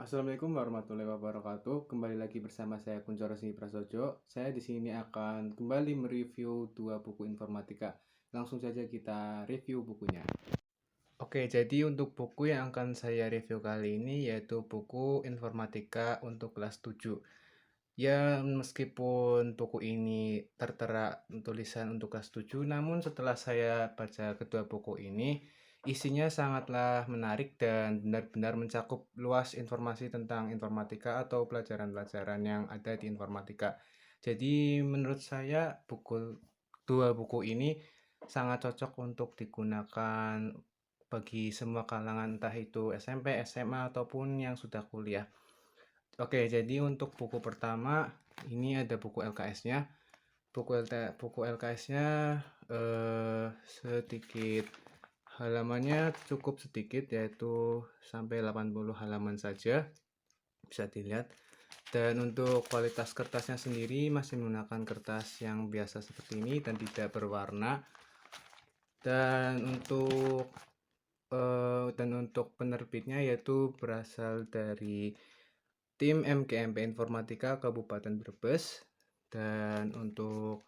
Assalamualaikum warahmatullahi wabarakatuh. Kembali lagi bersama saya Kuncoro Sini Prasojo. Saya di sini akan kembali mereview dua buku informatika. Langsung saja kita review bukunya. Oke, jadi untuk buku yang akan saya review kali ini yaitu buku informatika untuk kelas 7. Ya, meskipun buku ini tertera tulisan untuk kelas 7, namun setelah saya baca kedua buku ini, isinya sangatlah menarik dan benar-benar mencakup luas informasi tentang informatika atau pelajaran-pelajaran yang ada di informatika. Jadi menurut saya dua buku ini sangat cocok untuk digunakan bagi semua kalangan, entah itu SMP, SMA, ataupun yang sudah kuliah. Oke, jadi untuk buku pertama ini ada buku LKS-nya. Buku LKS-nya sedikit, halamannya cukup sedikit, yaitu sampai 80 halaman saja, bisa dilihat. Dan untuk kualitas kertasnya sendiri masih menggunakan kertas yang biasa seperti ini dan tidak berwarna. Dan untuk penerbitnya yaitu berasal dari tim MKMP Informatika Kabupaten Brebes. Dan untuk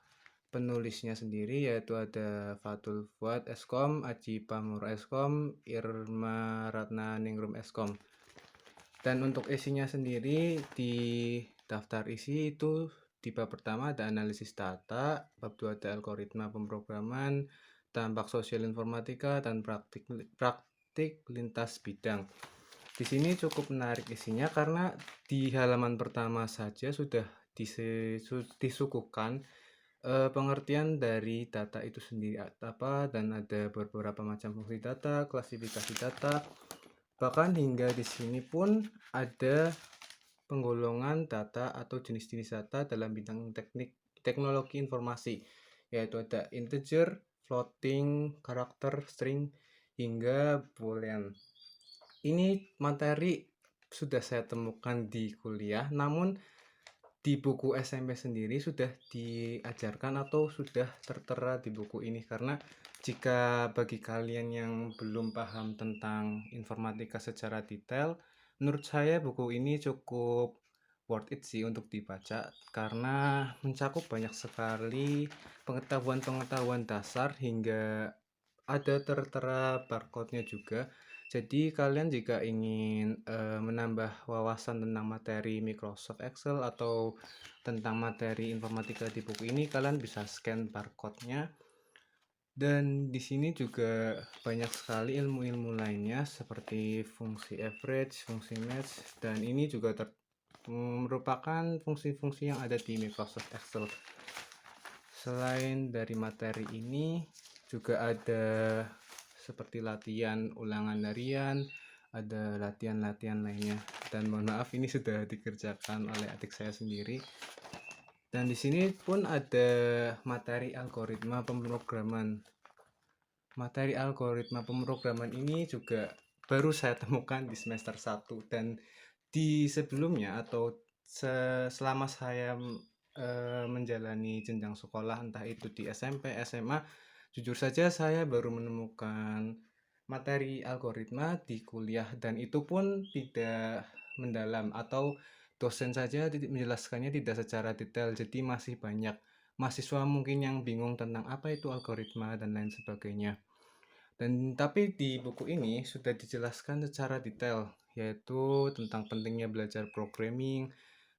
penulisnya sendiri yaitu ada Fatul Fuad Eskom, Aji Pamur Eskom, Irma Ratna Ningrum Eskom. Dan untuk isinya sendiri di daftar isi itu di bab pertama ada analisis data, bab 2 ada algoritma pemrograman, dampak sosial informatika, dan praktik lintas bidang. Di sini cukup menarik isinya karena di halaman pertama saja sudah disuguhkan pengertian dari data itu sendiri apa, dan ada beberapa macam fungsi data, klasifikasi data, bahkan hingga di sini pun ada penggolongan data atau jenis-jenis data dalam bidang teknologi informasi, yaitu ada integer, floating, karakter, string, hingga boolean. Ini materi sudah saya temukan di kuliah, namun di buku SMP sendiri sudah diajarkan atau sudah tertera di buku ini. Karena jika bagi kalian yang belum paham tentang informatika secara detail, menurut saya buku ini cukup worth it sih untuk dibaca karena mencakup banyak sekali pengetahuan-pengetahuan dasar hingga ada tertera barcode-nya juga. Jadi kalian jika ingin menambah wawasan tentang materi Microsoft Excel atau tentang materi informatika di buku ini, kalian bisa scan barcode-nya. Dan di sini juga banyak sekali ilmu-ilmu lainnya seperti fungsi average, fungsi match, dan ini juga merupakan fungsi-fungsi yang ada di Microsoft Excel. Selain dari materi ini juga ada seperti latihan ulangan harian, ada latihan-latihan lainnya. Dan mohon maaf ini sudah dikerjakan oleh adik saya sendiri. Dan di sini pun ada materi algoritma pemrograman. Materi algoritma pemrograman ini juga baru saya temukan di semester 1, dan di sebelumnya atau selama saya menjalani jenjang sekolah, entah itu di SMP, SMA, jujur saja saya baru menemukan materi algoritma di kuliah, dan itu pun tidak mendalam atau dosen saja menjelaskannya tidak secara detail. Jadi masih banyak mahasiswa mungkin yang bingung tentang apa itu algoritma dan lain sebagainya. Dan tapi di buku ini sudah dijelaskan secara detail, yaitu tentang pentingnya belajar programming,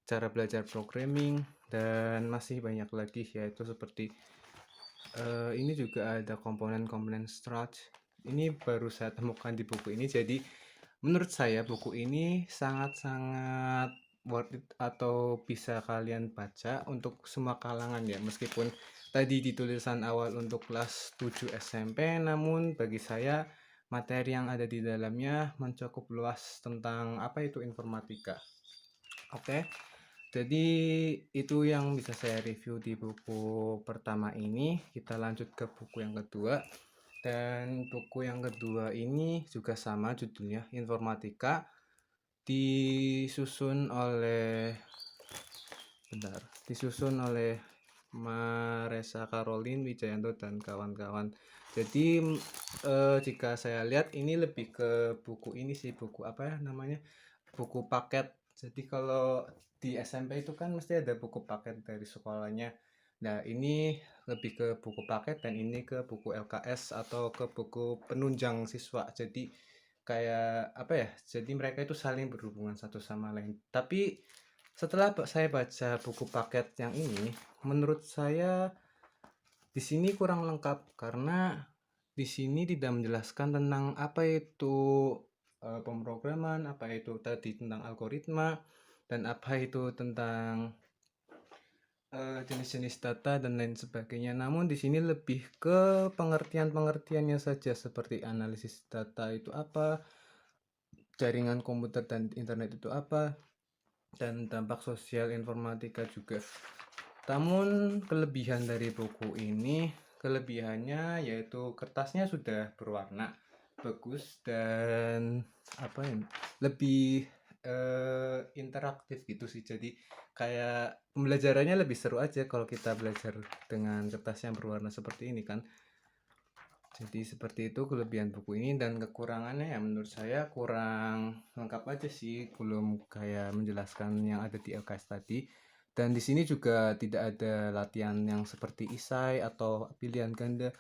cara belajar programming, dan masih banyak lagi, yaitu seperti ini juga ada komponen-komponen struct. Ini baru saya temukan di buku ini. Jadi menurut saya buku ini sangat-sangat worth it atau bisa kalian baca untuk semua kalangan ya. Meskipun tadi di tulisan awal untuk kelas 7 SMP, namun bagi saya materi yang ada di dalamnya mencakup luas tentang apa itu informatika. Oke. Jadi itu yang bisa saya review di buku pertama ini. Kita lanjut ke buku yang kedua. Dan buku yang kedua ini juga sama judulnya, Informatika, disusun oleh Maresa Caroline Wijayanto dan kawan-kawan. Jadi jika saya lihat ini lebih ke buku ini sih, buku apa ya namanya, buku paket. Jadi kalau di SMP itu kan mesti ada buku paket dari sekolahnya. Nah, ini lebih ke buku paket dan ini ke buku LKS atau ke buku penunjang siswa. Jadi kayak apa ya? Jadi mereka itu saling berhubungan satu sama lain. Tapi setelah saya baca buku paket yang ini, menurut saya di sini kurang lengkap karena di sini tidak menjelaskan tentang apa itu pemrograman, apa itu tadi tentang algoritma, dan apa itu tentang jenis-jenis data dan lain sebagainya. Namun di sini lebih ke pengertian-pengertiannya saja seperti analisis data itu apa, jaringan komputer dan internet itu apa, dan dampak sosial informatika juga. Namun kelebihan dari buku ini, kelebihannya yaitu kertasnya sudah berwarna bagus dan apa ya, lebih interaktif gitu sih. Jadi kayak pembelajarannya lebih seru aja kalau kita belajar dengan kertas yang berwarna seperti ini kan. Jadi seperti itu kelebihan buku ini, dan kekurangannya ya menurut saya kurang lengkap aja sih, belum kayak menjelaskan yang ada di LKS tadi. Dan di sini juga tidak ada latihan yang seperti isai atau pilihan ganda.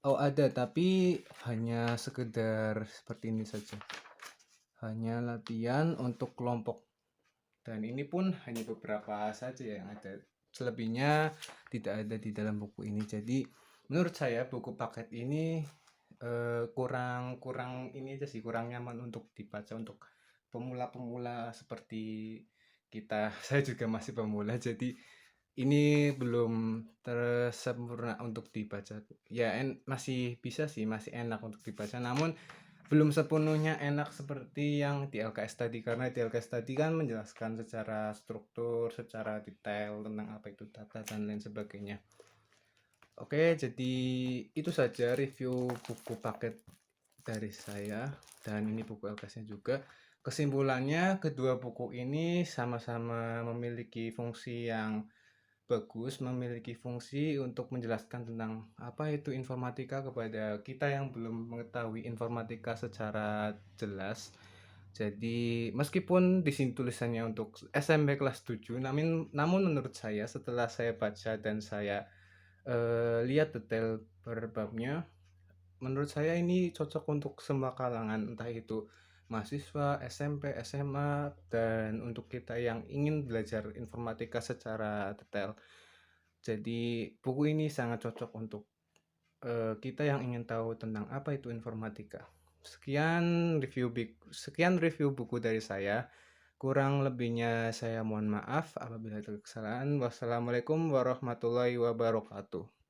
Oh ada, tapi hanya sekedar seperti ini saja. Hanya latihan untuk kelompok. Dan ini pun hanya beberapa saja yang ada. Selebihnya tidak ada di dalam buku ini. Jadi menurut saya buku paket ini kurang ini aja sih, kurang nyaman untuk dibaca untuk pemula-pemula seperti kita. Saya juga masih pemula, jadi ini belum tersempurna untuk dibaca. Ya masih bisa sih, masih enak untuk dibaca, namun belum sepenuhnya enak seperti yang di LKS tadi, karena di LKS tadi kan menjelaskan secara struktur, secara detail tentang apa itu data dan lain sebagainya. Oke, jadi itu saja review buku paket dari saya, dan ini buku LKS-nya juga. Kesimpulannya, kedua buku ini sama-sama memiliki fungsi yang bagus, memiliki fungsi untuk menjelaskan tentang apa itu informatika kepada kita yang belum mengetahui informatika secara jelas. Jadi meskipun di sini tulisannya untuk SMP kelas 7, namun menurut saya setelah saya baca dan saya lihat detail per babnya, menurut saya ini cocok untuk semua kalangan, entah itu mahasiswa, SMP, SMA, dan untuk kita yang ingin belajar informatika secara detail. Jadi buku ini sangat cocok untuk kita yang ingin tahu tentang apa itu informatika. Sekian review buku dari saya. Kurang lebihnya saya mohon maaf apabila ada kesalahan. Wassalamualaikum warahmatullahi wabarakatuh.